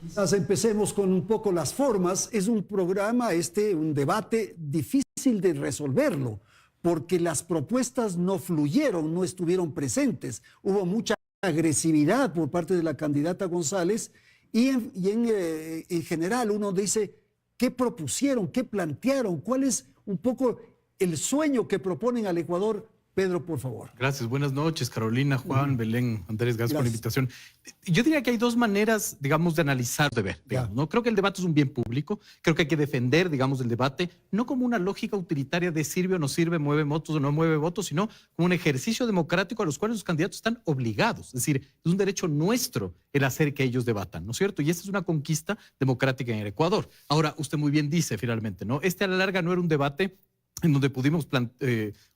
Quizás empecemos con un poco las formas. Es un programa, un debate difícil de resolverlo, porque las propuestas no fluyeron, no estuvieron presentes. Hubo mucha agresividad por parte de la candidata González en general uno dice, ¿qué propusieron? ¿Qué plantearon? ¿Cuál es un poco el sueño que proponen al Ecuador? Pedro, por favor. Gracias, buenas noches, Carolina, Juan, Belén, Andrés, gracias por la invitación. Yo diría que hay dos maneras, digamos, de analizar, de ver, digamos, ¿no? Creo que el debate es un bien público, creo que hay que defender, digamos, el debate, no como una lógica utilitaria de sirve o no sirve, mueve votos o no mueve votos, sino como un ejercicio democrático a los cuales los candidatos están obligados. Es decir, es un derecho nuestro el hacer que ellos debatan, ¿no es cierto? Y esta es una conquista democrática en el Ecuador. Ahora, usted muy bien dice, finalmente, ¿no? A la larga no era un debate en donde pudimos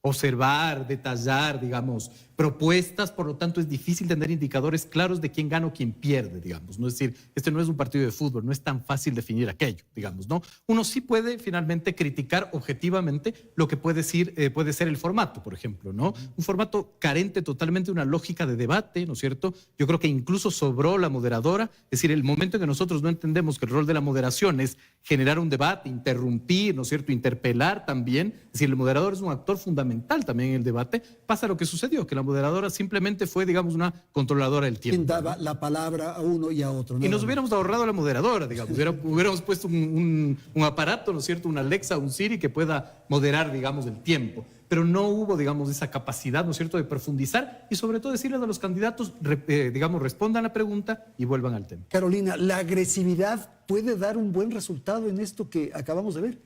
observar, detallar, digamos, propuestas, por lo tanto es difícil tener indicadores claros de quién gana o quién pierde, digamos, ¿no? Es decir, este no es un partido de fútbol, no es tan fácil definir aquello, digamos, ¿no? Uno sí puede finalmente criticar objetivamente lo que puede ser el formato, por ejemplo, ¿no? Un formato carente totalmente de una lógica de debate, ¿no es cierto? Yo creo que incluso sobró la moderadora, es decir, el momento en que nosotros no entendemos que el rol de la moderación es generar un debate, interrumpir, ¿no es cierto?, interpelar también, es decir, el moderador es un actor fundamental también en el debate, pasa lo que sucedió, que la moderadora simplemente fue, digamos, una controladora del tiempo. Quien daba la palabra a uno y a otro. Y nos hubiéramos ahorrado a la moderadora, digamos, hubiéramos puesto un aparato, ¿no es cierto?, una Alexa, un Siri que pueda moderar, digamos, el tiempo. Pero no hubo, digamos, esa capacidad, ¿no es cierto?, de profundizar y sobre todo decirles a los candidatos, digamos, respondan la pregunta y vuelvan al tema. Carolina, ¿la agresividad puede dar un buen resultado en esto que acabamos de ver?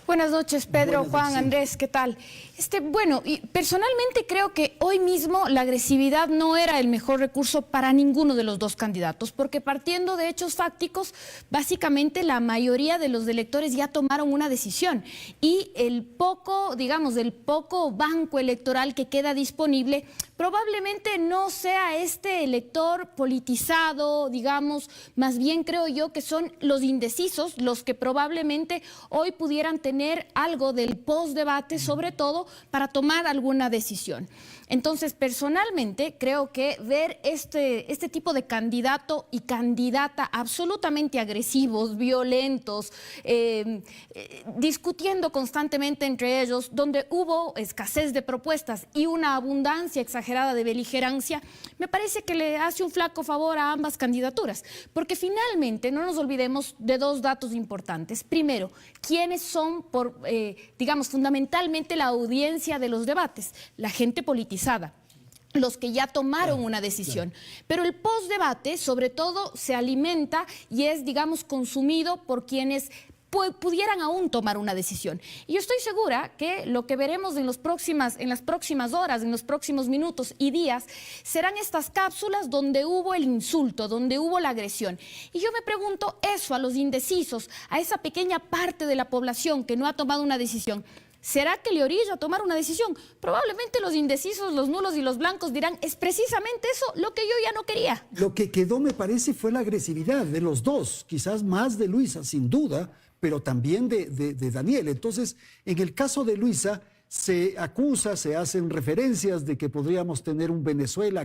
Buenas noches, Pedro, Juan, Andrés, ¿qué tal? Bueno, y personalmente creo que hoy mismo la agresividad no era el mejor recurso para ninguno de los dos candidatos, porque partiendo de hechos fácticos, básicamente la mayoría de los electores ya tomaron una decisión y el poco banco electoral que queda disponible probablemente no sea este elector politizado, digamos, más bien creo yo que son los indecisos los que probablemente hoy pudieran tener algo del post-debate, sobre todo para tomar alguna decisión. Entonces, personalmente, creo que ver este tipo de candidato y candidata absolutamente agresivos, violentos, discutiendo constantemente entre ellos, donde hubo escasez de propuestas y una abundancia exagerada de beligerancia, me parece que le hace un flaco favor a ambas candidaturas, porque finalmente no nos olvidemos de dos datos importantes. Primero, quiénes son, digamos, fundamentalmente la audiencia de los debates, la gente politizada, los que ya tomaron una decisión. Pero el postdebate, sobre todo, se alimenta y es, digamos, consumido por quienes pudieran aún tomar una decisión. Y yo estoy segura que lo que veremos en las próximas horas, en los próximos minutos y días, serán estas cápsulas donde hubo el insulto, donde hubo la agresión. Y yo me pregunto eso a los indecisos, a esa pequeña parte de la población que no ha tomado una decisión. ¿Será que le orilla a tomar una decisión? Probablemente los indecisos, los nulos y los blancos dirán, es precisamente eso lo que yo ya no quería. Lo que quedó, me parece, fue la agresividad de los dos, quizás más de Luisa, sin duda, pero también de Daniel. Entonces, en el caso de Luisa, se acusa, se hacen referencias de que podríamos tener un Venezuela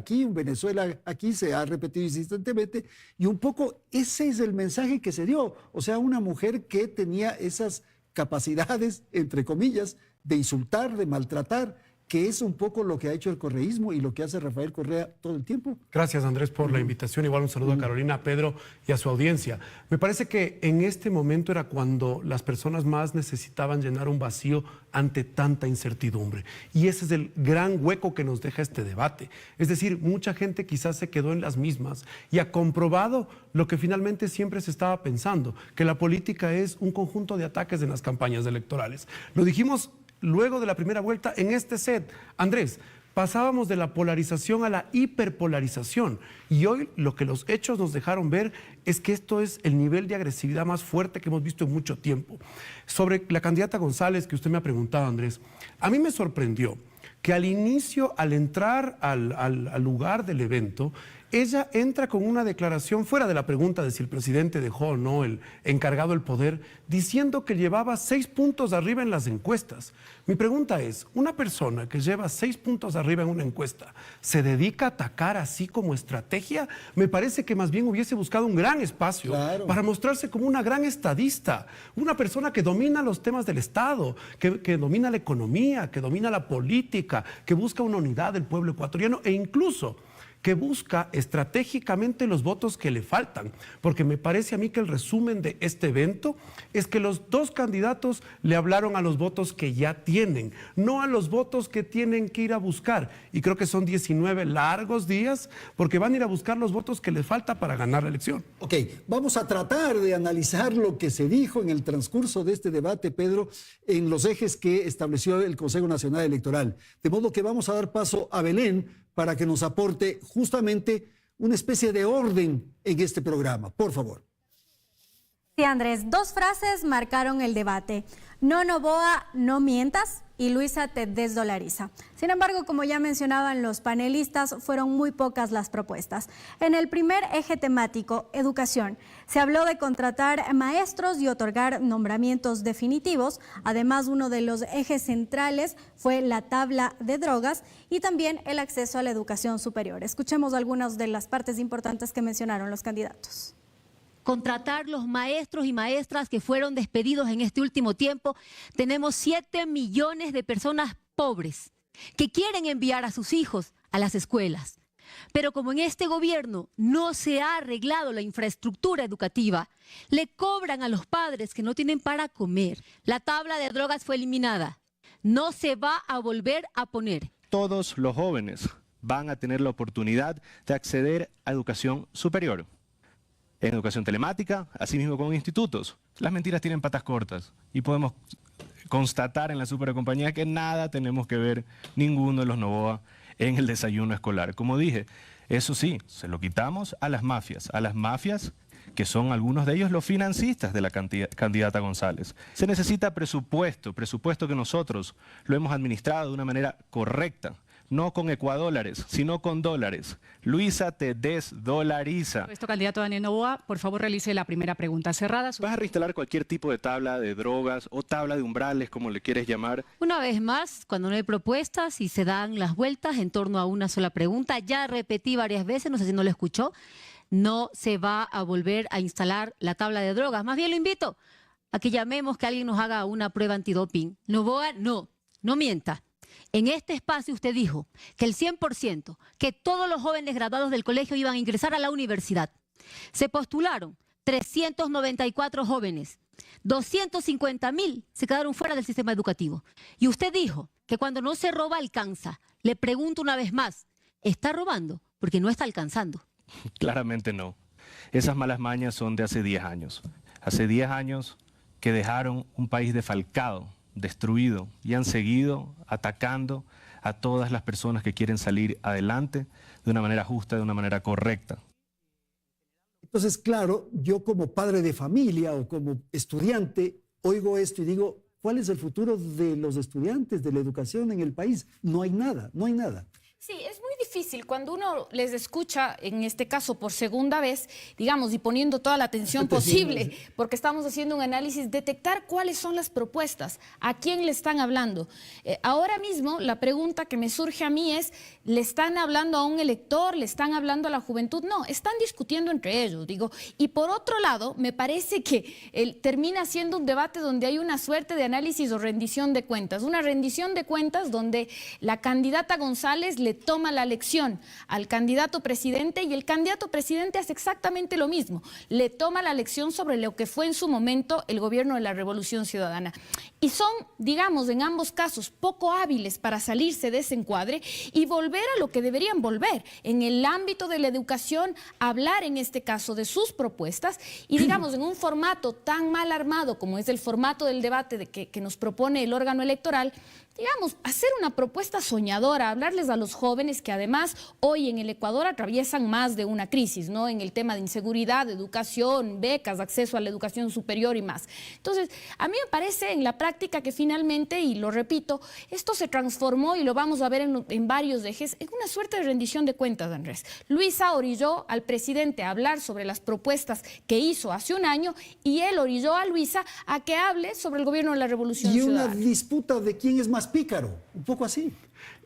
aquí, se ha repetido insistentemente, y un poco ese es el mensaje que se dio. O sea, una mujer que tenía esas capacidades, entre comillas, de insultar, de maltratar, que es un poco lo que ha hecho el correísmo y lo que hace Rafael Correa todo el tiempo. Gracias, Andrés, por la invitación. Igual un saludo a Carolina, a Pedro y a su audiencia. Me parece que en este momento era cuando las personas más necesitaban llenar un vacío ante tanta incertidumbre. Y ese es el gran hueco que nos deja este debate. Es decir, mucha gente quizás se quedó en las mismas y ha comprobado lo que finalmente siempre se estaba pensando, que la política es un conjunto de ataques en las campañas electorales. Lo dijimos luego de la primera vuelta en este set. Andrés, pasábamos de la polarización a la hiperpolarización y hoy lo que los hechos nos dejaron ver es que esto es el nivel de agresividad más fuerte que hemos visto en mucho tiempo. Sobre la candidata González que usted me ha preguntado, Andrés, a mí me sorprendió que al inicio, al entrar al lugar del evento, ella entra con una declaración fuera de la pregunta de si el presidente dejó o no el encargado el poder, diciendo que llevaba 6 puntos arriba en las encuestas. Mi pregunta es, una persona que lleva 6 puntos arriba en una encuesta, ¿se dedica a atacar así como estrategia? Me parece que más bien hubiese buscado un gran espacio para mostrarse como una gran estadista, una persona que domina los temas del Estado, que domina la economía, que domina la política, que busca una unidad del pueblo ecuatoriano e incluso que busca estratégicamente los votos que le faltan, porque me parece a mí que el resumen de este evento es que los dos candidatos le hablaron a los votos que ya tienen, no a los votos que tienen que ir a buscar, y creo que son 19 largos días, porque van a ir a buscar los votos que les falta para ganar la elección. Ok, vamos a tratar de analizar lo que se dijo en el transcurso de este debate, Pedro, en los ejes que estableció el Consejo Nacional Electoral. De modo que vamos a dar paso a Belén para que nos aporte justamente una especie de orden en este programa. Por favor. Sí, Andrés, 2 frases marcaron el debate. No, Noboa, no mientas, y Luisa te desdolariza. Sin embargo, como ya mencionaban los panelistas, fueron muy pocas las propuestas. En el primer eje temático, educación, se habló de contratar maestros y otorgar nombramientos definitivos. Además, uno de los ejes centrales fue la tabla de drogas y también el acceso a la educación superior. Escuchemos algunas de las partes importantes que mencionaron los candidatos. Contratar los maestros y maestras que fueron despedidos en este último tiempo. Tenemos 7 millones de personas pobres que quieren enviar a sus hijos a las escuelas. Pero como en este gobierno no se ha arreglado la infraestructura educativa, le cobran a los padres que no tienen para comer. La tabla de drogas fue eliminada. No se va a volver a poner. Todos los jóvenes van a tener la oportunidad de acceder a educación superior. En educación telemática, así mismo con institutos. Las mentiras tienen patas cortas y podemos constatar en la supercompañía que nada tenemos que ver ninguno de los Noboa en el desayuno escolar. Como dije, eso sí, se lo quitamos a las mafias que son algunos de ellos los financistas de la candidata González. Se necesita presupuesto que nosotros lo hemos administrado de una manera correcta. No con ecuadólares, sino con dólares. Luisa te desdolariza. Candidato Daniel Noboa, por favor realice la primera pregunta cerrada. ¿Vas a reinstalar cualquier tipo de tabla de drogas o tabla de umbrales, como le quieres llamar? Una vez más, cuando no hay propuestas y se dan las vueltas en torno a una sola pregunta, ya repetí varias veces, no sé si no lo escuchó, no se va a volver a instalar la tabla de drogas. Más bien lo invito a que llamemos, que alguien nos haga una prueba antidoping. Noboa, no mienta. En este espacio usted dijo que el 100%, que todos los jóvenes graduados del colegio iban a ingresar a la universidad. Se postularon 394 jóvenes, 250.000 se quedaron fuera del sistema educativo. Y usted dijo que cuando no se roba alcanza. Le pregunto una vez más, ¿está robando? Porque no está alcanzando. Claramente no. Esas malas mañas son de hace 10 años. Hace 10 años que dejaron un país defalcado, destruido, y han seguido atacando a todas las personas que quieren salir adelante de una manera justa, de una manera correcta. Entonces, claro, yo como padre de familia o como estudiante oigo esto y digo, ¿cuál es el futuro de los estudiantes, de la educación en el país? No hay nada, no hay nada. Sí, es muy difícil cuando uno les escucha, en este caso por segunda vez, digamos, y poniendo toda la atención posible, porque estamos haciendo un análisis, detectar cuáles son las propuestas, a quién le están hablando. Ahora mismo la pregunta que me surge a mí es, ¿le están hablando a un elector? ¿Le están hablando a la juventud? No, están discutiendo entre ellos, digo. Y por otro lado, me parece que termina siendo un debate donde hay una suerte de análisis o rendición de cuentas. Una rendición de cuentas donde la candidata González le toma la lección al candidato presidente y el candidato presidente hace exactamente lo mismo. Le toma la lección sobre lo que fue en su momento el gobierno de la Revolución Ciudadana. Y son, digamos, en ambos casos poco hábiles para salirse de ese encuadre y volver a lo que deberían volver. En el ámbito de la educación, hablar en este caso de sus propuestas y, digamos, en un formato tan mal armado como es el formato del debate que nos propone el órgano electoral, digamos, hacer una propuesta soñadora, hablarles a los jóvenes jóvenes que además hoy en el Ecuador atraviesan más de una crisis, ¿no? En el tema de inseguridad, educación, becas, acceso a la educación superior y más. Entonces, a mí me parece en la práctica que finalmente, y lo repito, esto se transformó, y lo vamos a ver en varios ejes, en una suerte de rendición de cuentas, Andrés. Luisa orilló al presidente a hablar sobre las propuestas que hizo hace un año, y él orilló a Luisa a que hable sobre el gobierno de la Revolución Y Ciudadana. una disputa de quién es más pícaro, un poco así.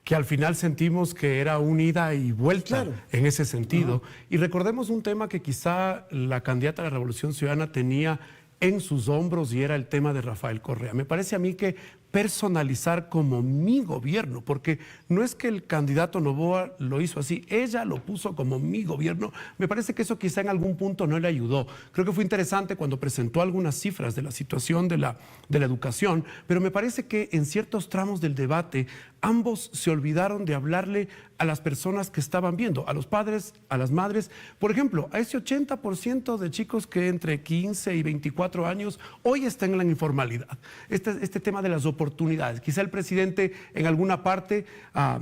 Que al final sentimos que era un ida y vuelta en ese sentido. Y recordemos un tema que quizá la candidata a la Revolución Ciudadana tenía en sus hombros, y era el tema de Rafael Correa. Me parece a mí que personalizar como mi gobierno, porque no es que el candidato Noboa lo hizo así, ella lo puso como mi gobierno. Me parece que eso quizá en algún punto no le ayudó. Creo que fue interesante cuando presentó algunas cifras de la situación de la educación, pero me parece que en ciertos tramos del debate ambos se olvidaron de hablarle a las personas que estaban viendo, a los padres, a las madres. Por ejemplo, a ese 80% de chicos que entre 15 y 24 años hoy están en la informalidad. Este tema de las oportunidades. Quizá el presidente en alguna parte,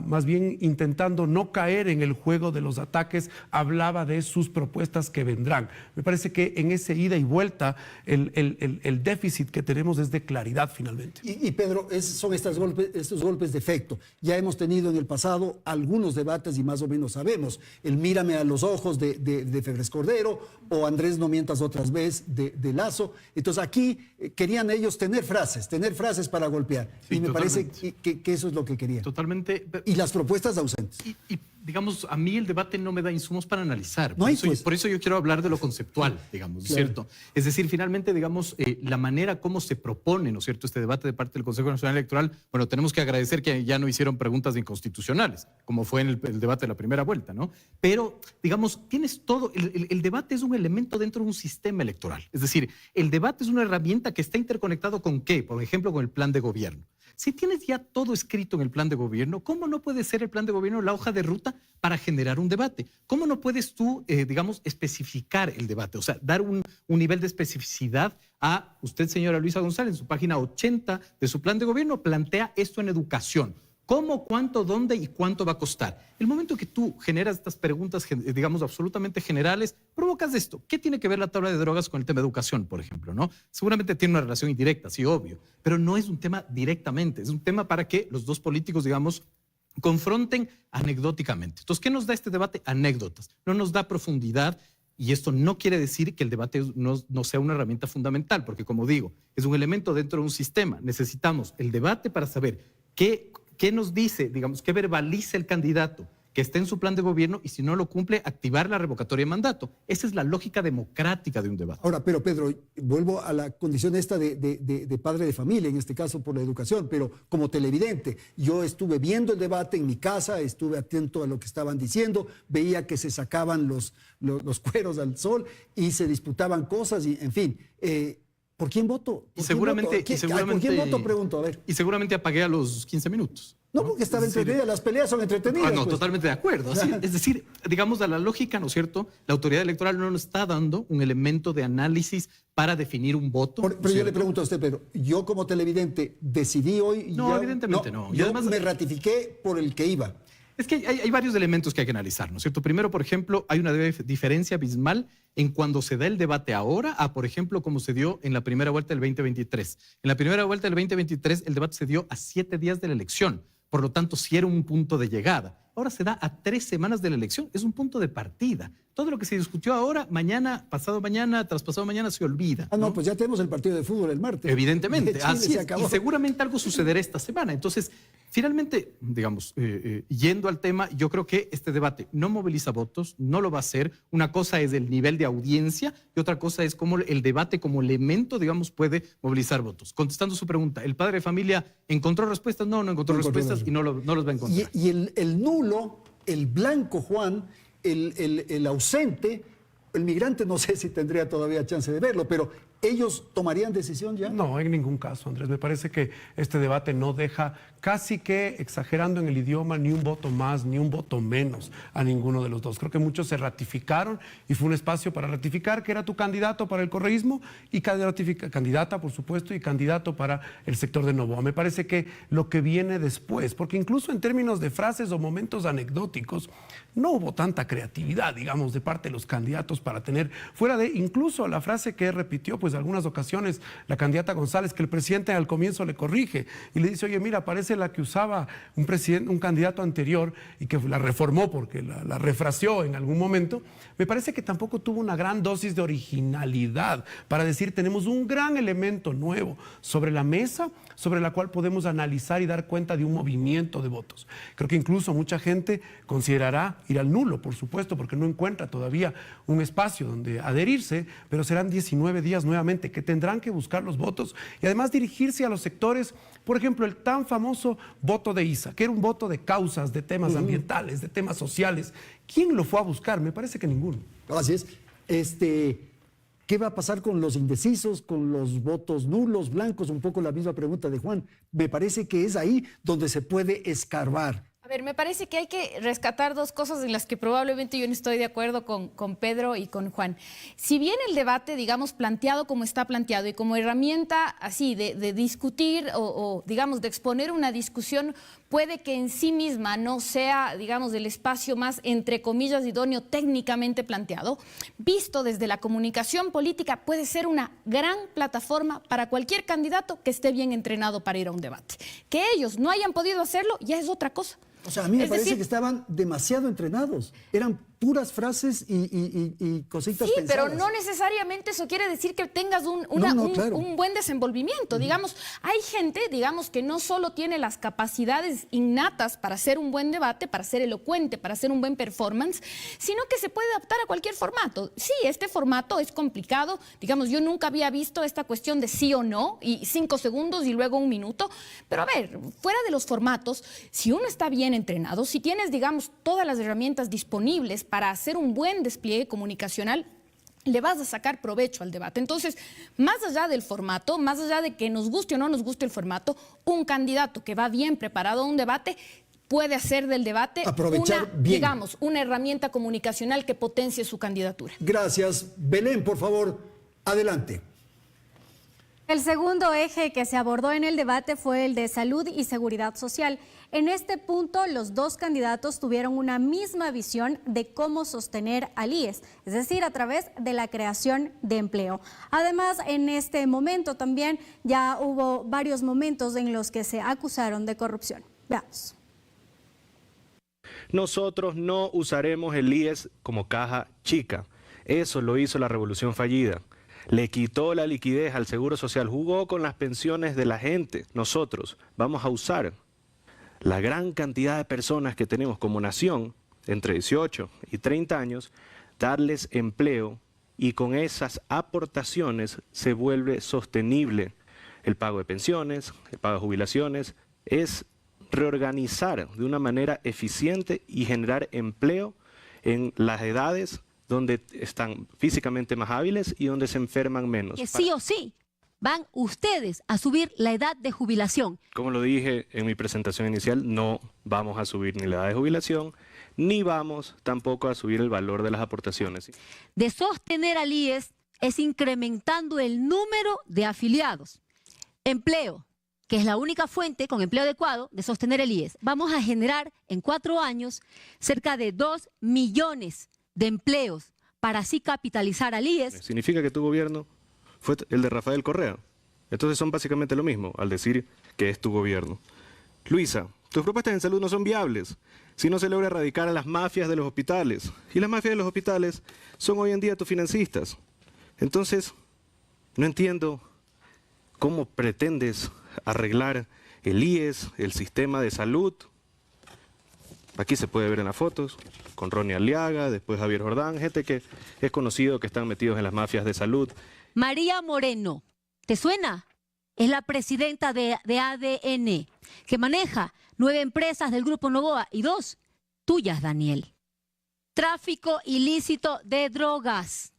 más bien intentando no caer en el juego de los ataques, hablaba de sus propuestas que vendrán. Me parece que en ese ida y vuelta el déficit que tenemos es de claridad finalmente. Y Pedro, son estos golpes de efecto. Ya hemos tenido en el pasado algunos debates y más o menos sabemos. El mírame a los ojos de Febres Cordero, o Andrés no mientas otras veces de Lazo. Entonces aquí querían ellos tener frases para golpear. Sí, y me totalmente. parece que eso es lo que querían. Totalmente. Y las propuestas ausentes. Y, digamos, a mí el debate no me da insumos para analizar. No hay, pues. Por eso yo quiero hablar de lo conceptual, digamos, Claro. ¿cierto? Es decir, finalmente, digamos, la manera como se propone, ¿no es cierto?, este debate de parte del Consejo Nacional Electoral, bueno, tenemos que agradecer que ya no hicieron preguntas inconstitucionales, como fue en el debate de la primera vuelta, ¿no? Pero, digamos, tienes todo, el debate es un elemento dentro de un sistema electoral. Es decir, el debate es una herramienta que está interconectado con ¿qué? Por ejemplo, con el plan de gobierno. Si tienes ya todo escrito en el plan de gobierno, ¿cómo no puede ser el plan de gobierno la hoja de ruta para generar un debate? ¿Cómo no puedes tú, digamos, especificar el debate? O sea, dar un nivel de especificidad a usted, señora Luisa González, en su página 80 de su plan de gobierno, plantea esto en educación. ¿Cómo, cuánto, dónde y cuánto va a costar? El momento que tú generas estas preguntas, digamos, absolutamente generales, provocas esto. ¿Qué tiene que ver la tabla de drogas con el tema de educación, por ejemplo, ¿no? Seguramente tiene una relación indirecta, sí, obvio, pero no es un tema directamente. Es un tema para que los dos políticos, digamos, confronten anecdóticamente. Entonces, ¿qué nos da este debate? Anécdotas. No nos da profundidad. Y esto no quiere decir que el debate no sea una herramienta fundamental, porque, como digo, es un elemento dentro de un sistema. Necesitamos el debate para saber qué nos dice, digamos, qué verbaliza el candidato que esté en su plan de gobierno, y si no lo cumple, activar la revocatoria de mandato. Esa es la lógica democrática de un debate. Ahora, pero Pedro, vuelvo a la condición esta de padre de familia, en este caso por la educación, pero como televidente, yo estuve viendo el debate en mi casa, estuve atento a lo que estaban diciendo, veía que se sacaban los cueros al sol y se disputaban cosas, y en fin. ¿Por quién voto? Y seguramente, ¿Por quién voto? Pregunto, a ver. Y seguramente apagué a los 15 minutos. No, porque estaba entretenida, las peleas son entretenidas. No, pues. totalmente de acuerdo. Así, es decir, digamos, a la lógica, ¿no es cierto? La autoridad electoral no nos está dando un elemento de análisis para definir un voto. Pero yo le pregunto a usted, Pedro, yo como televidente decidí hoy... No, evidentemente no. Yo además, me ratifiqué por el que iba. Es que hay varios elementos que hay que analizar, ¿no es cierto? Primero, por ejemplo, hay una diferencia abismal en cuando se da el debate ahora a, por ejemplo, como se dio en la primera vuelta del 2023. En la primera vuelta del 2023, el debate se dio a 7 días de la elección. Por lo tanto, sí era un punto de llegada. Ahora se da a 3 semanas de la elección. Es un punto de partida. Todo lo que se discutió ahora, mañana, pasado mañana, traspasado mañana, se olvida. No, pues ya tenemos el partido de fútbol el martes. Evidentemente, así es. Acabó. Y seguramente algo sucederá esta semana. Entonces, finalmente, digamos, yendo al tema, yo creo que este debate no moviliza votos, no lo va a hacer. Una cosa es el nivel de audiencia y otra cosa es cómo el debate como elemento, digamos, puede movilizar votos. Contestando su pregunta, ¿el padre de familia encontró respuestas? No encontró respuestas y no los va a encontrar. Y el nulo, el blanco, Juan, el ausente, el migrante, no sé si tendría todavía chance de verlo, pero ¿ellos tomarían decisión ya? No, en ningún caso, Andrés. Me parece que este debate no deja, casi que exagerando en el idioma, ni un voto más, ni un voto menos a ninguno de los dos. Creo que muchos se ratificaron y fue un espacio para ratificar que era tu candidato para el correísmo y candidata, por supuesto, y candidato para el sector de Noboa. Me parece que lo que viene después, porque incluso en términos de frases o momentos anecdóticos, no hubo tanta creatividad, digamos, de parte de los candidatos para tener, fuera de incluso la frase que repitió, pues, algunas ocasiones la candidata González, que el presidente al comienzo le corrige y le dice, oye, mira, parece la que usaba un candidato anterior y que la reformó porque la refraseó en algún momento. Me parece que tampoco tuvo una gran dosis de originalidad para decir, tenemos un gran elemento nuevo sobre la mesa, sobre la cual podemos analizar y dar cuenta de un movimiento de votos. Creo que incluso mucha gente considerará ir al nulo, por supuesto, porque no encuentra todavía un espacio donde adherirse, pero serán 19 días nuevamente que tendrán que buscar los votos y además dirigirse a los sectores, por ejemplo, el tan famoso voto de ISA, que era un voto de causas, de temas ambientales, de temas sociales. ¿Quién lo fue a buscar? Me parece que ninguno. Así es. ¿Qué va a pasar con los indecisos, con los votos nulos, blancos? Un poco la misma pregunta de Juan. Me parece que es ahí donde se puede escarbar. A ver, me parece que hay que rescatar dos cosas en las que probablemente yo no estoy de acuerdo con Pedro y con Juan. Si bien el debate, digamos, planteado como está planteado y como herramienta así de discutir o, digamos, de exponer una discusión, puede que en sí misma no sea, digamos, el espacio más, entre comillas, idóneo técnicamente planteado, visto desde la comunicación política, puede ser una gran plataforma para cualquier candidato que esté bien entrenado para ir a un debate. Que ellos no hayan podido hacerlo ya es otra cosa. O sea, a mí me Es parece decir, que estaban demasiado entrenados. Eran puras frases y cositas sí, pensadas. pero no necesariamente eso quiere decir que tengas un buen desenvolvimiento. Digamos, hay gente, digamos, que no solo tiene las capacidades innatas para hacer un buen debate, para ser elocuente, para hacer un buen performance, sino que se puede adaptar a cualquier formato. Sí, este formato es complicado. Digamos, yo nunca había visto esta cuestión de sí o no, y 5 segundos y luego 1 minuto. Pero a ver, fuera de los formatos, si uno está bien entrenado, si tienes, digamos, todas las herramientas disponibles para hacer un buen despliegue comunicacional, le vas a sacar provecho al debate. Entonces, más allá del formato, más allá de que nos guste o no nos guste el formato, un candidato que va bien preparado a un debate puede hacer del debate digamos, una herramienta comunicacional que potencie su candidatura. Gracias. Belén, por favor, adelante. El segundo eje que se abordó en el debate fue el de salud y seguridad social. En este punto, los dos candidatos tuvieron una misma visión de cómo sostener al IES, es decir, a través de la creación de empleo. Además, en este momento también ya hubo varios momentos en los que se acusaron de corrupción. Veamos. Nosotros no usaremos el IES como caja chica. Eso lo hizo la revolución fallida. Le quitó la liquidez al Seguro Social, jugó con las pensiones de la gente. Nosotros vamos a usar la gran cantidad de personas que tenemos como nación, entre 18 y 30 años, darles empleo y con esas aportaciones se vuelve sostenible el pago de pensiones, el pago de jubilaciones. Es reorganizar de una manera eficiente y generar empleo en las edades donde están físicamente más hábiles y donde se enferman menos. Que sí o sí van ustedes a subir la edad de jubilación. Como lo dije en mi presentación inicial, no vamos a subir ni la edad de jubilación, ni vamos tampoco a subir el valor de las aportaciones. De sostener al IES es incrementando el número de afiliados. Empleo, que es la única fuente con empleo adecuado de sostener el IES. Vamos a generar en 4 años cerca de 2 millones de empleos para así capitalizar al IES. Significa que tu gobierno fue el de Rafael Correa. Entonces son básicamente lo mismo al decir que es tu gobierno. Luisa, tus propuestas en salud no son viables si no se logra erradicar a las mafias de los hospitales. Y las mafias de los hospitales son hoy en día tus financistas. Entonces, no entiendo cómo pretendes arreglar el IES, el sistema de salud. Aquí se puede ver en las fotos, con Ronnie Aliaga, después Javier Jordán, gente que es conocido que están metidos en las mafias de salud. María Moreno, ¿te suena? Es la presidenta de ADN, que maneja 9 empresas del Grupo Noboa y 2 tuyas, Daniel. Tráfico ilícito de drogas.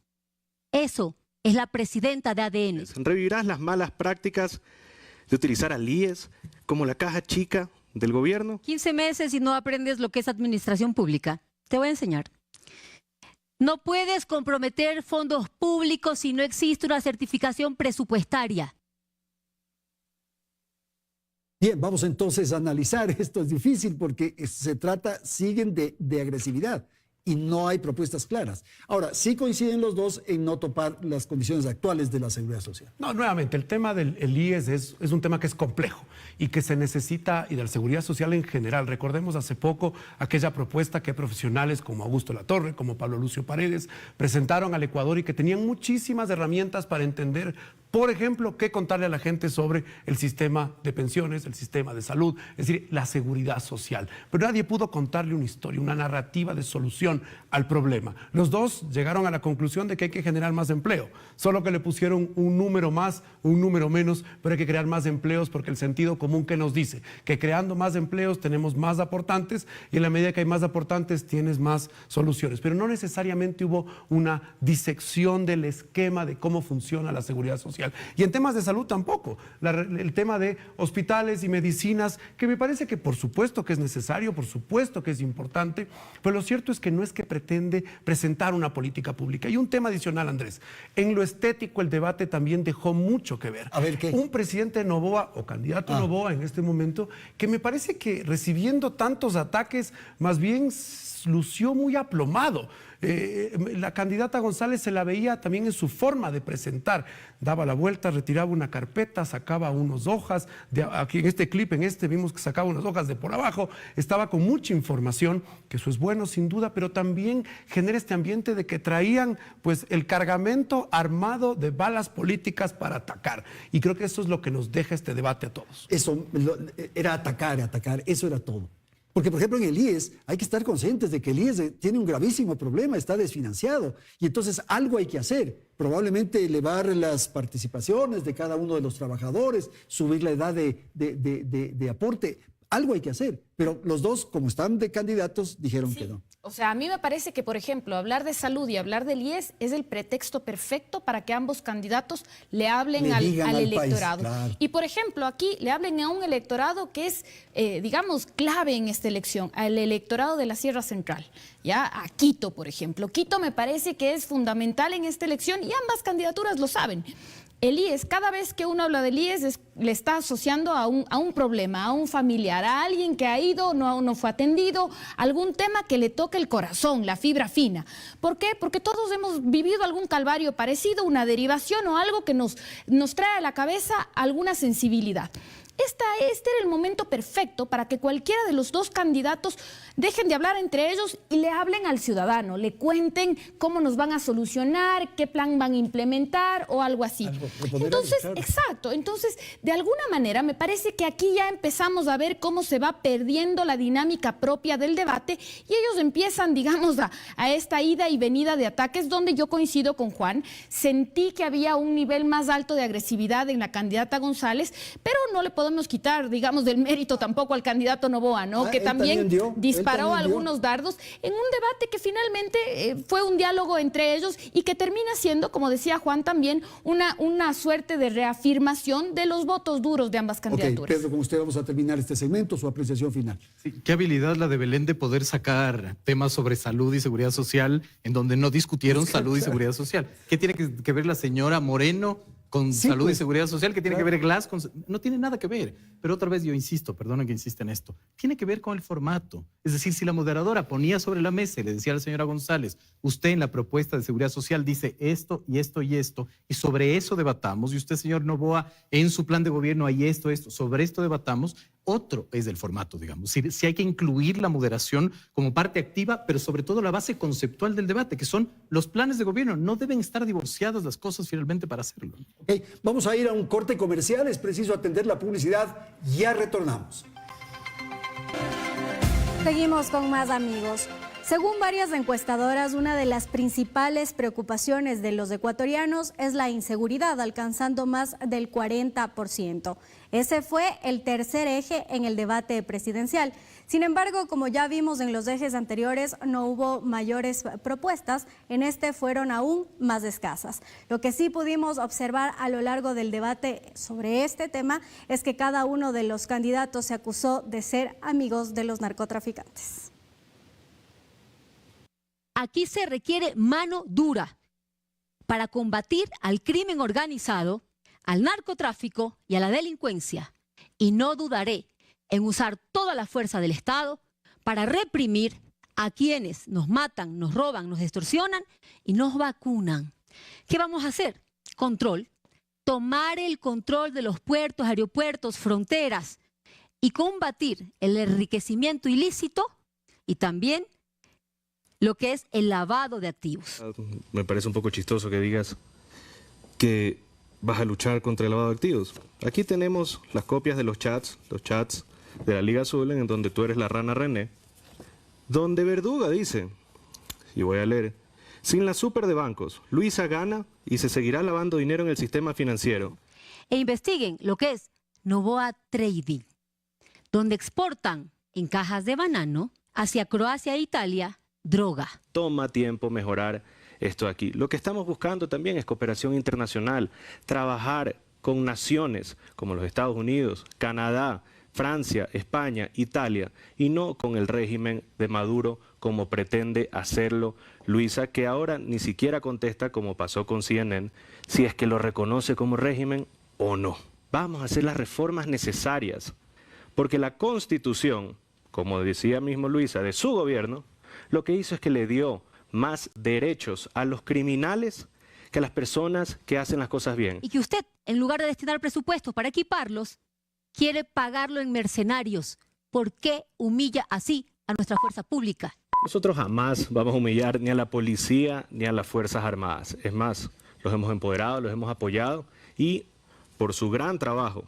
Eso es la presidenta de ADN. Revivirás las malas prácticas de utilizar al IES como la caja chica del gobierno. 15 meses y no aprendes lo que es administración pública. Te voy a enseñar. No puedes comprometer fondos públicos si no existe una certificación presupuestaria. Bien, vamos entonces a analizar. Esto es difícil porque siguen de agresividad y no hay propuestas claras. Ahora, sí coinciden los dos en no topar las condiciones actuales de la seguridad social. No, nuevamente, el tema del IES es un tema que es complejo y que se necesita, y de la seguridad social en general. Recordemos hace poco aquella propuesta que profesionales como Augusto Latorre, como Pablo Lucio Paredes, presentaron al Ecuador y que tenían muchísimas herramientas para entender, por ejemplo, qué contarle a la gente sobre el sistema de pensiones, el sistema de salud, es decir, la seguridad social. Pero nadie pudo contarle una historia, una narrativa de solución al problema. Los dos llegaron a la conclusión de que hay que generar más empleo, solo que le pusieron un número más, un número menos, pero hay que crear más empleos porque el sentido común que nos dice que creando más empleos tenemos más aportantes y en la medida que hay más aportantes tienes más soluciones. Pero no necesariamente hubo una disección del esquema de cómo funciona la seguridad social. Y en temas de salud tampoco. El tema de hospitales y medicinas, que me parece que por supuesto que es necesario, por supuesto que es importante, pero lo cierto es que no es que pretende presentar una política pública. Y un tema adicional, Andrés, en lo estético el debate también dejó mucho que ver. A ver, ¿qué? Un presidente Noboa o candidato Noboa en este momento que me parece que recibiendo tantos ataques más bien lució muy aplomado. La candidata González se la veía también en su forma de presentar. Daba la vuelta, retiraba una carpeta, sacaba unas hojas. Aquí en este clip, vimos que sacaba unas hojas de por abajo. Estaba con mucha información, que eso es bueno sin duda, pero también genera este ambiente de que traían pues el cargamento armado de balas políticas para atacar. Y creo que eso es lo que nos deja este debate a todos. Eso era atacar, eso era todo. Porque, por ejemplo, en el IES hay que estar conscientes de que el IES tiene un gravísimo problema, está desfinanciado y entonces algo hay que hacer. Probablemente elevar las participaciones de cada uno de los trabajadores, subir la edad de aporte, algo hay que hacer. Pero los dos, como están de candidatos, dijeron que no. O sea, a mí me parece que, por ejemplo, hablar de salud y hablar del IES es el pretexto perfecto para que ambos candidatos le hablen al electorado. País, claro. Y, por ejemplo, aquí le hablen a un electorado que es, digamos, clave en esta elección, al electorado de la Sierra Central, ¿ya? A Quito, por ejemplo. Quito me parece que es fundamental en esta elección y ambas candidaturas lo saben. El IES, cada vez que uno habla del IES, le está asociando a un problema, a un familiar, a alguien que ha ido, no fue atendido, algún tema que le toque el corazón, la fibra fina. ¿Por qué? Porque todos hemos vivido algún calvario parecido, una derivación o algo que nos trae a la cabeza alguna sensibilidad. Este era el momento perfecto para que cualquiera de los dos candidatos dejen de hablar entre ellos y le hablen al ciudadano, le cuenten cómo nos van a solucionar, qué plan van a implementar o algo así. Entonces, claro. Exacto. Entonces, de alguna manera, me parece que aquí ya empezamos a ver cómo se va perdiendo la dinámica propia del debate y ellos empiezan, digamos, a esta ida y venida de ataques donde yo coincido con Juan. Sentí que había un nivel más alto de agresividad en la candidata González, pero no le podemos quitar, digamos, del mérito tampoco al candidato Noboa, ¿no? Que también disparó algunos dardos en un debate que finalmente fue un diálogo entre ellos y que termina siendo, como decía Juan también, una suerte de reafirmación de los votos duros de ambas candidaturas. Pedro, con usted vamos a terminar este segmento, su apreciación final. Sí, qué habilidad la de Belén de poder sacar temas sobre salud y seguridad social en donde no discutieron salud y seguridad social. ¿Qué tiene que ver la señora Moreno con salud y seguridad social? ¿Qué tiene que ver Glass con...? No tiene nada que ver. Pero otra vez yo insisto, perdona que insista en esto, tiene que ver con el formato. Es decir, si la moderadora ponía sobre la mesa y le decía a la señora González, usted en la propuesta de seguridad social dice esto y esto y esto, y sobre eso debatamos, y usted, señor Noboa, en su plan de gobierno hay esto, sobre esto debatamos, otro es el formato, digamos. Si hay que incluir la moderación como parte activa, pero sobre todo la base conceptual del debate, que son los planes de gobierno. No deben estar divorciadas las cosas finalmente para hacerlo. Okay, vamos a ir a un corte comercial, es preciso atender la publicidad, ya retornamos. Seguimos con más, amigos. Según varias encuestadoras, una de las principales preocupaciones de los ecuatorianos es la inseguridad, alcanzando más del 40%. Ese fue el tercer eje en el debate presidencial. Sin embargo, como ya vimos en los ejes anteriores, no hubo mayores propuestas. En este fueron aún más escasas. Lo que sí pudimos observar a lo largo del debate sobre este tema es que cada uno de los candidatos se acusó de ser amigos de los narcotraficantes. Aquí se requiere mano dura para combatir al crimen organizado, al narcotráfico y a la delincuencia. Y no dudaré en usar toda la fuerza del Estado para reprimir a quienes nos matan, nos roban, nos extorsionan y nos vacunan. ¿Qué vamos a hacer? Control. Tomar el control de los puertos, aeropuertos, fronteras y combatir el enriquecimiento ilícito y también lo que es el lavado de activos. Me parece un poco chistoso que digas que vas a luchar contra el lavado de activos. Aquí tenemos las copias de los chats de la Liga Azul, en donde tú eres la rana René, donde Verduga dice, y voy a leer, sin la super de bancos, Luisa gana y se seguirá lavando dinero en el sistema financiero. E investiguen lo que es Novoa Trading, donde exportan en cajas de banano hacia Croacia e Italia droga. Toma tiempo mejorar esto aquí. Lo que estamos buscando también es cooperación internacional, trabajar con naciones como los Estados Unidos, Canadá, Francia, España, Italia, y no con el régimen de Maduro como pretende hacerlo Luisa, que ahora ni siquiera contesta, como pasó con CNN, si es que lo reconoce como régimen o no. Vamos a hacer las reformas necesarias, porque la Constitución, como decía mismo Luisa, de su gobierno, lo que hizo es que le dio más derechos a los criminales que a las personas que hacen las cosas bien. Y que usted, en lugar de destinar presupuestos para equiparlos, quiere pagarlo en mercenarios. ¿Por qué humilla así a nuestra fuerza pública? Nosotros jamás vamos a humillar ni a la policía ni a las Fuerzas Armadas. Es más, los hemos empoderado, los hemos apoyado y por su gran trabajo,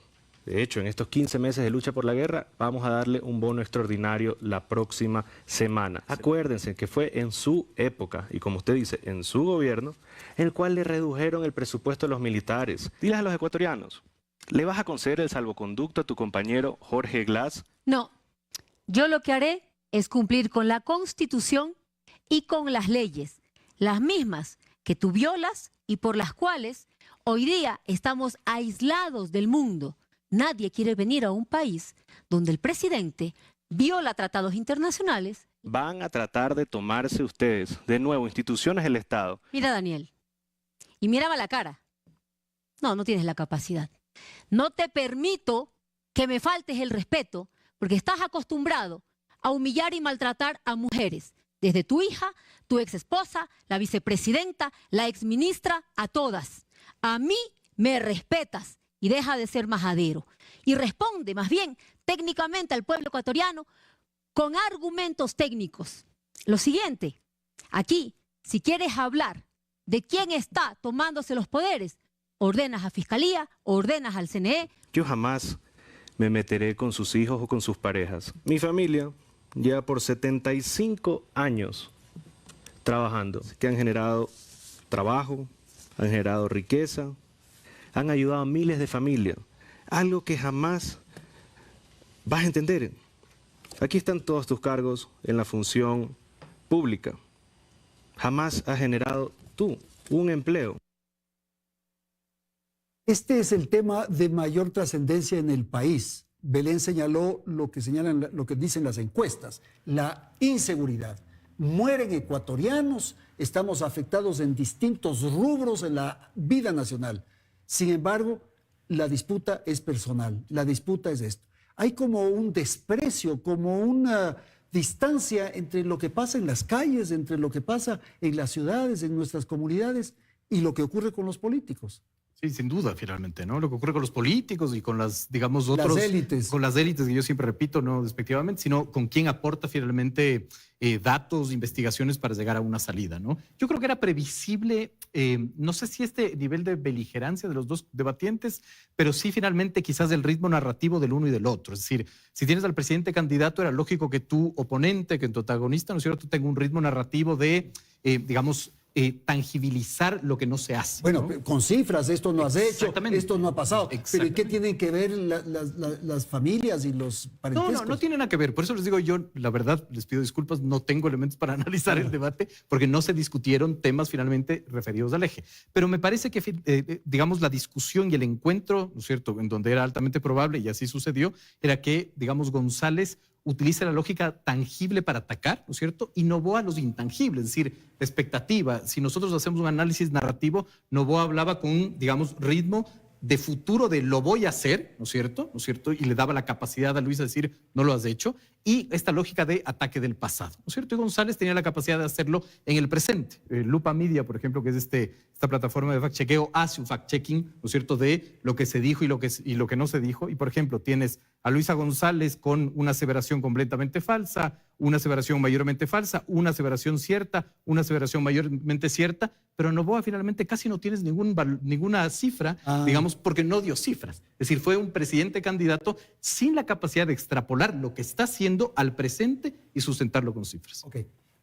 de hecho, en estos 15 meses de lucha por la guerra, vamos a darle un bono extraordinario la próxima semana. Acuérdense que fue en su época, y como usted dice, en su gobierno, el cual le redujeron el presupuesto a los militares. Diles a los ecuatorianos, ¿le vas a conceder el salvoconducto a tu compañero Jorge Glass? No, yo lo que haré es cumplir con la Constitución y con las leyes, las mismas que tú violas y por las cuales hoy día estamos aislados del mundo. Nadie quiere venir a un país donde el presidente viola tratados internacionales. Van a tratar de tomarse ustedes, de nuevo, instituciones del Estado. Mira, Daniel, y mírame a la cara. No, no tienes la capacidad. No te permito que me faltes el respeto porque estás acostumbrado a humillar y maltratar a mujeres. Desde tu hija, tu exesposa, la vicepresidenta, la exministra, a todas. A mí me respetas. Y deja de ser majadero. Y responde más bien técnicamente al pueblo ecuatoriano con argumentos técnicos. Lo siguiente, aquí, si quieres hablar de quién está tomándose los poderes, ordenas a Fiscalía, ordenas al CNE. Yo jamás me meteré con sus hijos o con sus parejas. Mi familia lleva por 75 años trabajando, que han generado trabajo, han generado riqueza, han ayudado a miles de familias, algo que jamás vas a entender. Aquí están todos tus cargos en la función pública. Jamás has generado tú un empleo. Este es el tema de mayor trascendencia en el país. Belén señaló lo que dicen las encuestas, la inseguridad. Mueren ecuatorianos, estamos afectados en distintos rubros en la vida nacional. Sin embargo, la disputa es personal, la disputa es esto. Hay como un desprecio, como una distancia entre lo que pasa en las calles, entre lo que pasa en las ciudades, en nuestras comunidades y lo que ocurre con los políticos. Sí, sin duda, finalmente, ¿no? Lo que ocurre con los políticos y con las, digamos, Las élites. con las élites, que yo siempre repito, no despectivamente, sino con quién aporta finalmente datos, investigaciones para llegar a una salida, ¿no? Yo creo que era previsible, no sé si este nivel de beligerancia de los dos debatientes, pero sí finalmente quizás el ritmo narrativo del uno y del otro. Es decir, si tienes al presidente candidato, era lógico que tu oponente, que tu antagonista, ¿no es cierto?, tenga un ritmo narrativo de, digamos, tangibilizar lo que no se hace. Bueno, ¿no? con cifras, esto no has hecho, Exactamente. esto no ha pasado. Pero ¿y qué tienen que ver las familias y los parentescos? No tiene nada que ver. Por eso les digo yo, la verdad, les pido disculpas, no tengo elementos para analizar el debate porque no se discutieron temas finalmente referidos al eje. Pero me parece que, digamos, la discusión y el encuentro, ¿no es cierto?, en donde era altamente probable, y así sucedió, era que, digamos, González utiliza la lógica tangible para atacar, ¿no es cierto? Y Noboa los intangibles, es decir, la expectativa. Si nosotros hacemos un análisis narrativo, Noboa hablaba con un, digamos, ritmo de futuro de lo voy a hacer, ¿no es cierto? ¿No es cierto? Y le daba la capacidad a Luis a decir, no lo has hecho, y esta lógica de ataque del pasado, ¿no es cierto? Y González tenía la capacidad de hacerlo en el presente. Lupa Media, por ejemplo, que es esta plataforma de fact-chequeo, hace un fact-checking, ¿no es cierto?, de lo que se dijo y lo que no se dijo. Y, por ejemplo, tienes a Luisa González con una aseveración completamente falsa, una aseveración mayormente falsa, una aseveración cierta, una aseveración mayormente cierta, pero Noboa finalmente casi no tienes ninguna cifra, digamos, porque no dio cifras. Es decir, fue un presidente candidato sin la capacidad de extrapolar lo que está haciendo al presente y sustentarlo con cifras. Ok.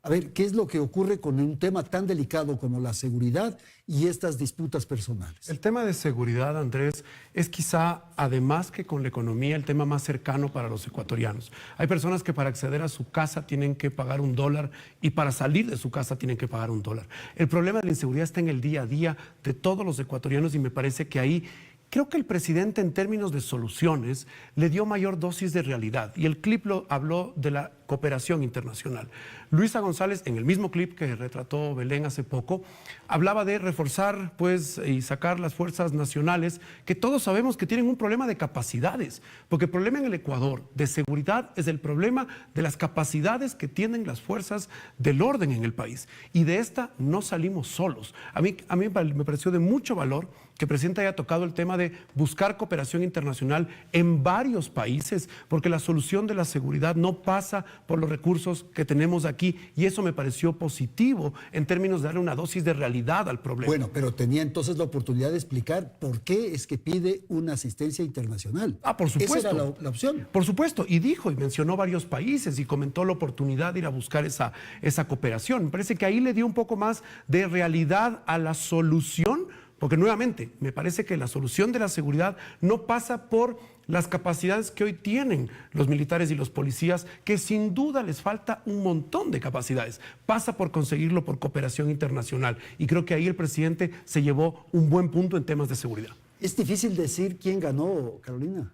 A ver, ¿qué es lo que ocurre con un tema tan delicado como la seguridad y estas disputas personales? El tema de seguridad, Andrés, es quizá, además que con la economía, el tema más cercano para los ecuatorianos. Hay personas que para acceder a su casa tienen que pagar $1 y para salir de su casa tienen que pagar $1. El problema de la inseguridad está en el día a día de todos los ecuatorianos y me parece que ahí creo que el presidente en términos de soluciones le dio mayor dosis de realidad y el clip habló de la cooperación internacional. Luisa González, en el mismo clip que retrató Belén hace poco, hablaba de reforzar pues, y sacar las fuerzas nacionales, que todos sabemos que tienen un problema de capacidades, porque el problema en el Ecuador de seguridad es el problema de las capacidades que tienen las fuerzas del orden en el país. Y de esta no salimos solos. A mí me pareció de mucho valor que el presidente haya tocado el tema de buscar cooperación internacional en varios países, porque la solución de la seguridad no pasa por los recursos que tenemos aquí, y eso me pareció positivo en términos de darle una dosis de realidad al problema. Bueno, pero tenía entonces la oportunidad de explicar por qué es que pide una asistencia internacional. Por supuesto. Esa era la opción. Por supuesto, y dijo y mencionó varios países y comentó la oportunidad de ir a buscar esa cooperación. Me parece que ahí le dio un poco más de realidad a la solución, porque nuevamente, me parece que la solución de la seguridad no pasa por las capacidades que hoy tienen los militares y los policías, que sin duda les falta un montón de capacidades. Pasa por conseguirlo por cooperación internacional. Y creo que ahí el presidente se llevó un buen punto en temas de seguridad. Es difícil decir quién ganó, Carolina.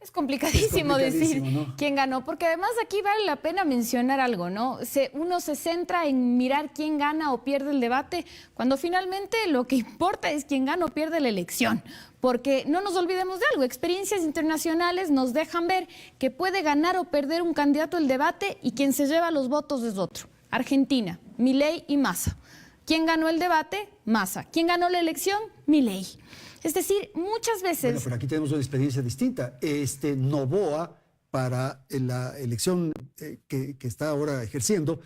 Es complicadísimo decir ¿no? quién ganó, porque además aquí vale la pena mencionar algo, ¿no? Uno se centra en mirar quién gana o pierde el debate, cuando finalmente lo que importa es quién gana o pierde la elección. Porque no nos olvidemos de algo, experiencias internacionales nos dejan ver que puede ganar o perder un candidato el debate y quien se lleva los votos es otro. Argentina, Milei y Massa. ¿Quién ganó el debate? Massa. ¿Quién ganó la elección? Milei. Es decir, muchas veces... Bueno, pero aquí tenemos una experiencia distinta. Noboa, para la elección que está ahora ejerciendo,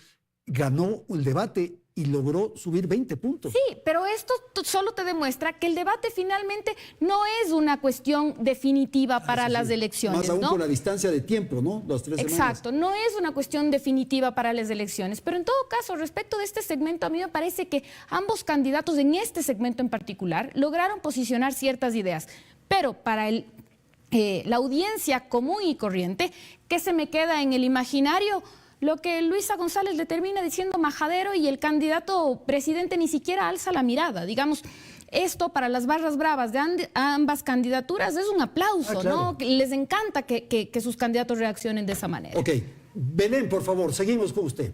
ganó el debate y logró subir 20 puntos. Sí, pero esto solo te demuestra que el debate finalmente no es una cuestión definitiva para las elecciones. Más aún ¿no? con la distancia de tiempo, ¿no? Las 3 semanas. Exacto, no es una cuestión definitiva para las elecciones. Pero en todo caso, respecto de este segmento, a mí me parece que ambos candidatos en este segmento en particular lograron posicionar ciertas ideas. Pero para la audiencia común y corriente, ¿qué se me queda en el imaginario? Lo que Luisa González le termina diciendo majadero y el candidato presidente ni siquiera alza la mirada. Digamos, esto para las barras bravas de ambas candidaturas es un aplauso, claro. ¿no? Les encanta que sus candidatos reaccionen de esa manera. Ok, Belén, por favor, seguimos con usted.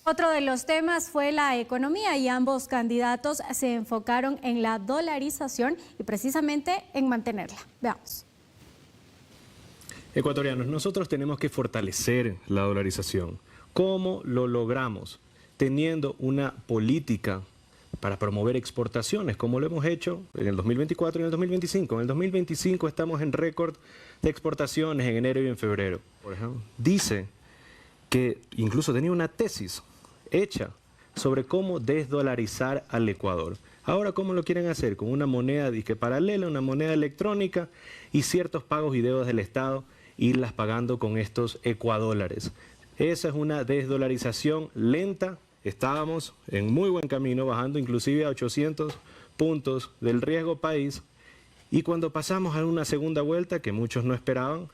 Otro de los temas fue la economía y ambos candidatos se enfocaron en la dolarización y precisamente en mantenerla. Veamos. Ecuatorianos, nosotros tenemos que fortalecer la dolarización. ¿Cómo lo logramos? Teniendo una política para promover exportaciones, como lo hemos hecho en el 2024 y en el 2025. En el 2025 estamos en récord de exportaciones en enero y en febrero. Por ejemplo, dice que incluso tenía una tesis hecha sobre cómo desdolarizar al Ecuador. Ahora, ¿cómo lo quieren hacer? Con una moneda disque paralela, una moneda electrónica y ciertos pagos y deudas del Estado, irlas pagando con estos ecuadólares. Esa es una desdolarización lenta. Estábamos en muy buen camino, bajando inclusive a 800 puntos del riesgo país. Y cuando pasamos a una segunda vuelta, que muchos no esperaban,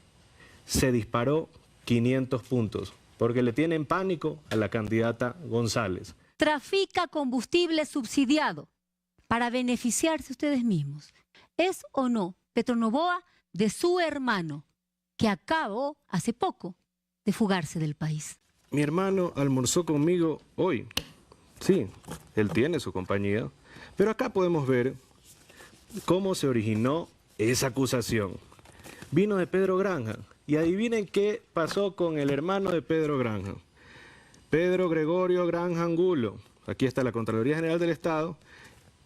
se disparó 500 puntos, porque le tienen pánico a la candidata González. Trafica combustible subsidiado para beneficiarse ustedes mismos. ¿Es o no Petronovoa de su hermano, que acabó hace poco de fugarse del país? Mi hermano almorzó conmigo hoy. Sí, él tiene su compañía. Pero acá podemos ver cómo se originó esa acusación. Vino de Pedro Granja. Y adivinen qué pasó con el hermano de Pedro Granja. Pedro Gregorio Granja Angulo. Aquí está la Contraloría General del Estado.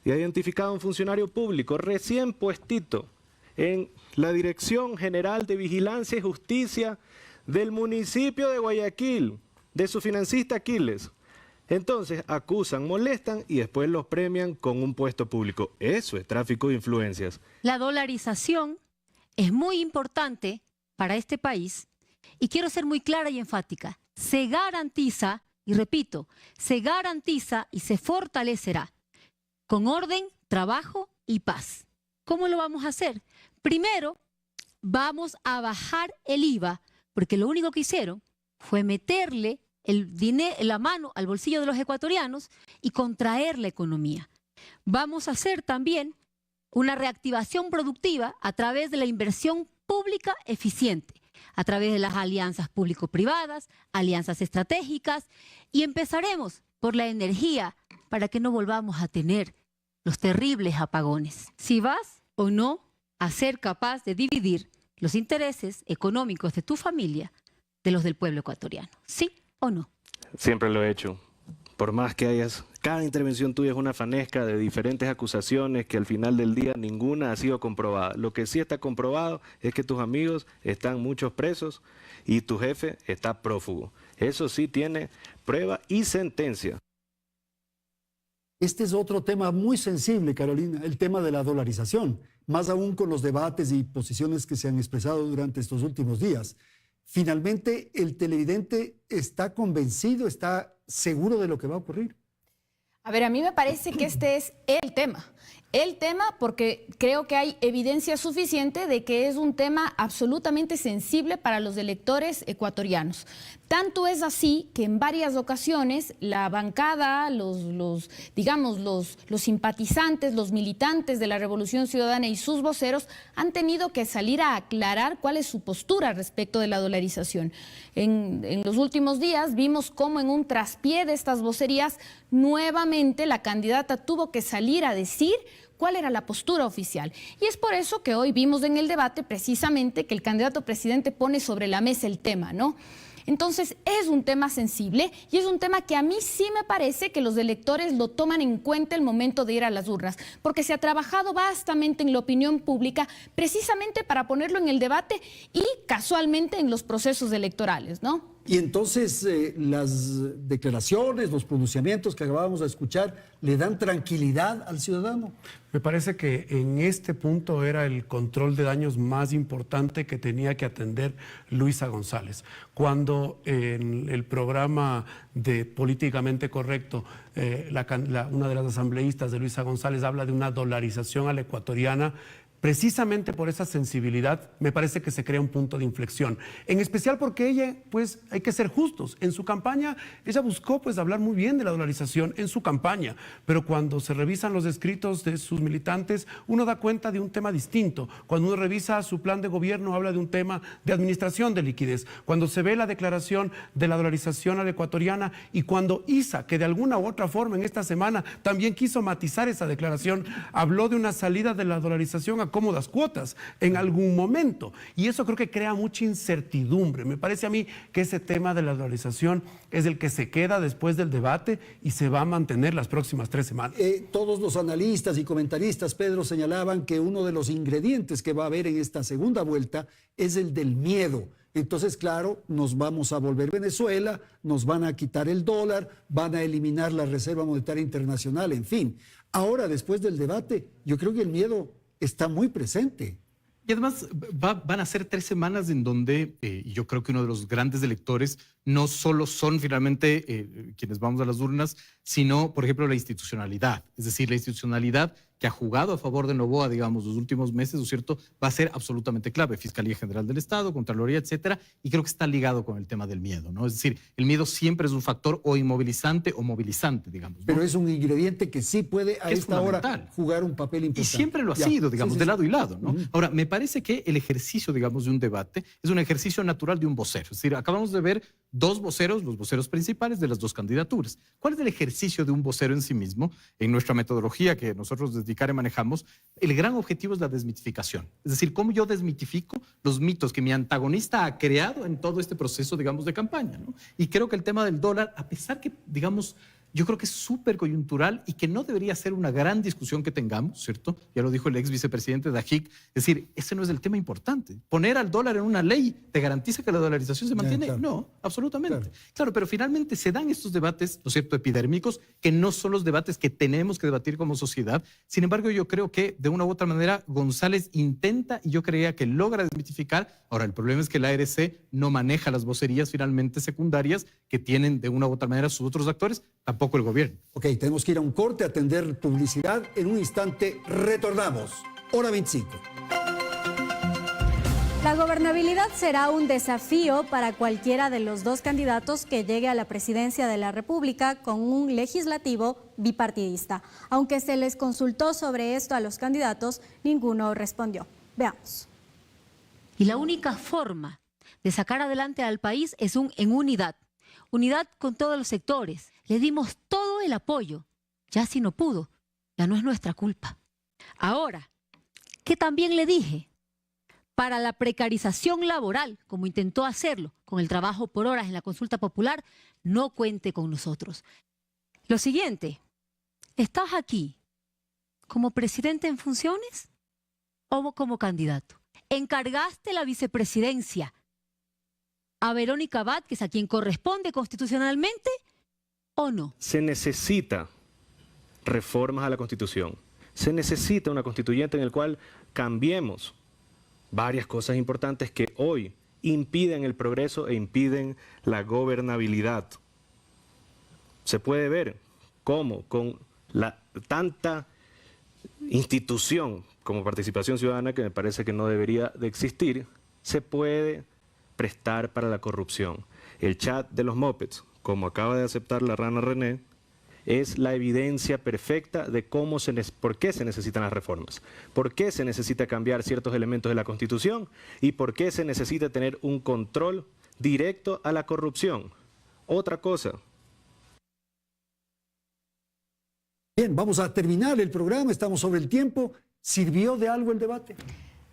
Y ha identificado a un funcionario público recién puestito en la Dirección General de Vigilancia y Justicia del municipio de Guayaquil, de su financista Aquiles. Entonces acusan, molestan y después los premian con un puesto público. Eso es tráfico de influencias. La dolarización es muy importante para este país y quiero ser muy clara y enfática. Se garantiza, y repito, se garantiza y se fortalecerá con orden, trabajo y paz. ¿Cómo lo vamos a hacer? Primero, vamos a bajar el IVA, porque lo único que hicieron fue meterle la mano al bolsillo de los ecuatorianos y contraer la economía. Vamos a hacer también una reactivación productiva a través de la inversión pública eficiente, a través de las alianzas público-privadas, alianzas estratégicas, y empezaremos por la energía para que no volvamos a tener los terribles apagones. Si vas o no a ser capaz de dividir los intereses económicos de tu familia de los del pueblo ecuatoriano, ¿sí o no? Siempre lo he hecho. Por más que cada intervención tuya es una fanesca de diferentes acusaciones que al final del día ninguna ha sido comprobada. Lo que sí está comprobado es que tus amigos están muchos presos y tu jefe está prófugo. Eso sí tiene prueba y sentencia. Este es otro tema muy sensible, Carolina, el tema de la dolarización, más aún con los debates y posiciones que se han expresado durante estos últimos días. Finalmente, ¿el televidente está convencido, está seguro de lo que va a ocurrir? A ver, a mí me parece que este es el tema. El tema porque creo que hay evidencia suficiente de que es un tema absolutamente sensible para los electores ecuatorianos. Tanto es así que en varias ocasiones la bancada, los simpatizantes, los militantes de la Revolución Ciudadana y sus voceros han tenido que salir a aclarar cuál es su postura respecto de la dolarización. En los últimos días vimos cómo en un traspié de estas vocerías nuevamente la candidata tuvo que salir a decir cuál era la postura oficial. Y es por eso que hoy vimos en el debate precisamente que el candidato presidente pone sobre la mesa el tema, ¿no? Entonces es un tema sensible y es un tema que a mí sí me parece que los electores lo toman en cuenta el momento de ir a las urnas, porque se ha trabajado vastamente en la opinión pública precisamente para ponerlo en el debate y casualmente en los procesos electorales, ¿no? Y entonces las declaraciones, los pronunciamientos que acabábamos de escuchar, ¿le dan tranquilidad al ciudadano? Me parece que en este punto era el control de daños más importante que tenía que atender Luisa González. Cuando en el programa de Políticamente Correcto, una de las asambleístas de Luisa González habla de una dolarización a la ecuatoriana, precisamente por esa sensibilidad, me parece que se crea un punto de inflexión. En especial porque ella, pues, hay que ser justos. En su campaña, ella buscó, pues, hablar muy bien de la dolarización en su campaña. Pero cuando se revisan los escritos de sus militantes, uno da cuenta de un tema distinto. Cuando uno revisa su plan de gobierno, habla de un tema de administración de liquidez. Cuando se ve la declaración de la dolarización a la ecuatoriana y cuando ISA, que de alguna u otra forma en esta semana también quiso matizar esa declaración, habló de una salida de la dolarización a cómodas cuotas en algún momento. Y eso creo que crea mucha incertidumbre. Me parece a mí que ese tema de la dolarización es el que se queda después del debate y se va a mantener las próximas 3 semanas. Todos los analistas y comentaristas, Pedro, señalaban que uno de los ingredientes que va a haber en esta segunda vuelta es el del miedo. Entonces, claro, nos vamos a volver Venezuela, nos van a quitar el dólar, van a eliminar la Reserva Monetaria Internacional, en fin. Ahora, después del debate, yo creo que el miedo está muy presente. Y además van a ser 3 semanas en donde yo creo que uno de los grandes electores no solo son finalmente quienes vamos a las urnas, sino, por ejemplo, la institucionalidad. Es decir, la institucionalidad que ha jugado a favor de Noboa, digamos, los últimos meses, ¿no es cierto?, va a ser absolutamente clave. Fiscalía General del Estado, Contraloría, etcétera, y creo que está ligado con el tema del miedo, ¿no? Es decir, el miedo siempre es un factor o inmovilizante o movilizante, digamos, ¿no? Pero es un ingrediente que sí puede a esta hora jugar un papel importante. Y siempre lo ha sido, digamos, de lado y lado, ¿no? Ahora, me parece que el ejercicio, digamos, de un debate es un ejercicio natural de un vocero. Es decir, acabamos de ver 2 voceros, los voceros principales de las 2 candidaturas. ¿Cuál es el ejercicio de un vocero en sí mismo? En nuestra metodología que nosotros desde ICARE manejamos, el gran objetivo es la desmitificación. Es decir, cómo yo desmitifico los mitos que mi antagonista ha creado en todo este proceso, digamos, de campaña, ¿no? Y creo que el tema del dólar, a pesar que, digamos, yo creo que es súper coyuntural y que no debería ser una gran discusión que tengamos, ¿cierto? Ya lo dijo el ex vicepresidente Dajic. Es decir, ese no es el tema importante. Poner al dólar en una ley, ¿te garantiza que la dolarización se mantiene? Claro. No, absolutamente. Claro, pero finalmente se dan estos debates, ¿no es cierto?, epidérmicos, que no son los debates que tenemos que debatir como sociedad. Sin embargo, yo creo que de una u otra manera González intenta y yo creía que logra desmitificar. Ahora, el problema es que la ARC no maneja las vocerías finalmente secundarias que tienen de una u otra manera sus otros actores, tampoco el gobierno. Ok, tenemos que ir a un corte, atender publicidad. En un instante retornamos. Hora 25. La gobernabilidad será un desafío para cualquiera de los 2 candidatos que llegue a la presidencia de la República con un legislativo bipartidista. Aunque se les consultó sobre esto a los candidatos, ninguno respondió. Veamos. Y la única forma de sacar adelante al país es en unidad. Unidad con todos los sectores. Le dimos todo el apoyo. Ya si no pudo, ya no es nuestra culpa. Ahora, que también le dije, para la precarización laboral, como intentó hacerlo con el trabajo por horas en la consulta popular, no cuente con nosotros. Lo siguiente, ¿estás aquí como presidente en funciones o como candidato? ¿Encargaste la vicepresidencia a Verónica Abad, que es a quien corresponde constitucionalmente, o no? Se necesita reformas a la Constitución. Se necesita una constituyente en el cual cambiemos varias cosas importantes que hoy impiden el progreso e impiden la gobernabilidad. Se puede ver cómo con tanta institución como participación ciudadana, que me parece que no debería de existir, se puede prestar para la corrupción. El chat de los mopeds, como acaba de aceptar la rana René, es la evidencia perfecta de por qué se necesitan las reformas, por qué se necesita cambiar ciertos elementos de la Constitución y por qué se necesita tener un control directo a la corrupción. Otra cosa. Bien, vamos a terminar el programa, estamos sobre el tiempo. ¿Sirvió de algo el debate?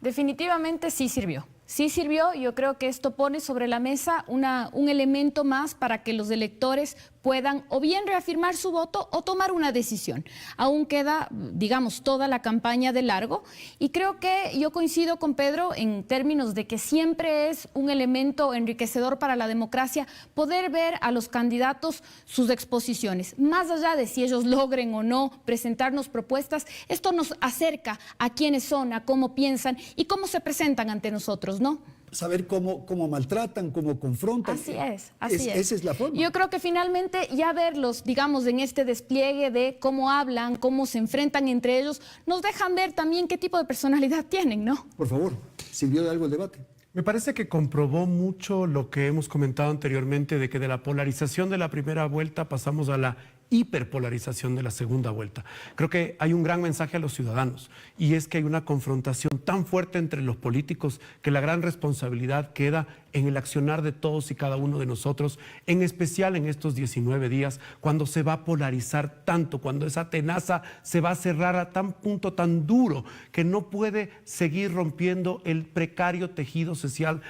Definitivamente sí sirvió. Sí sirvió, yo creo que esto pone sobre la mesa un elemento más para que los electores puedan o bien reafirmar su voto o tomar una decisión. Aún queda, digamos, toda la campaña de largo y creo que yo coincido con Pedro en términos de que siempre es un elemento enriquecedor para la democracia poder ver a los candidatos sus exposiciones. Más allá de si ellos logren o no presentarnos propuestas, esto nos acerca a quiénes son, a cómo piensan y cómo se presentan ante nosotros, ¿no? Saber cómo maltratan, cómo confrontan. Así es, así es. Esa es la forma. Yo creo que finalmente ya verlos, digamos, en este despliegue de cómo hablan, cómo se enfrentan entre ellos, nos dejan ver también qué tipo de personalidad tienen, ¿no? Por favor, ¿sirvió de algo el debate? Me parece que comprobó mucho lo que hemos comentado anteriormente, de que de la polarización de la primera vuelta pasamos a la hiperpolarización de la segunda vuelta. Creo que hay un gran mensaje a los ciudadanos y es que hay una confrontación tan fuerte entre los políticos que la gran responsabilidad queda en el accionar de todos y cada uno de nosotros, en especial en estos 19 días, cuando se va a polarizar tanto, cuando esa tenaza se va a cerrar a tan punto tan duro que no puede seguir rompiendo el precario tejido social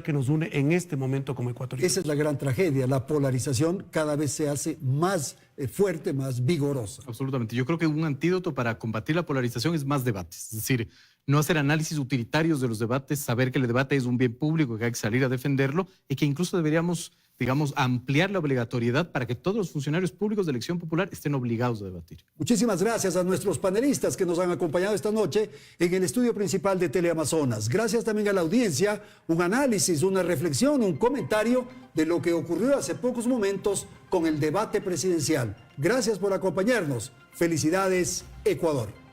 que nos une en este momento como ecuatorianos. Esa es la gran tragedia, la polarización cada vez se hace más fuerte, más vigorosa. Absolutamente. Yo creo que un antídoto para combatir la polarización es más debates. Es decir, no hacer análisis utilitarios de los debates, saber que el debate es un bien público, que hay que salir a defenderlo y que incluso deberíamos, digamos, ampliar la obligatoriedad para que todos los funcionarios públicos de elección popular estén obligados a debatir. Muchísimas gracias a nuestros panelistas que nos han acompañado esta noche en el estudio principal de Teleamazonas. Gracias también a la audiencia, un análisis, una reflexión, un comentario de lo que ocurrió hace pocos momentos con el debate presidencial. Gracias por acompañarnos. Felicidades, Ecuador.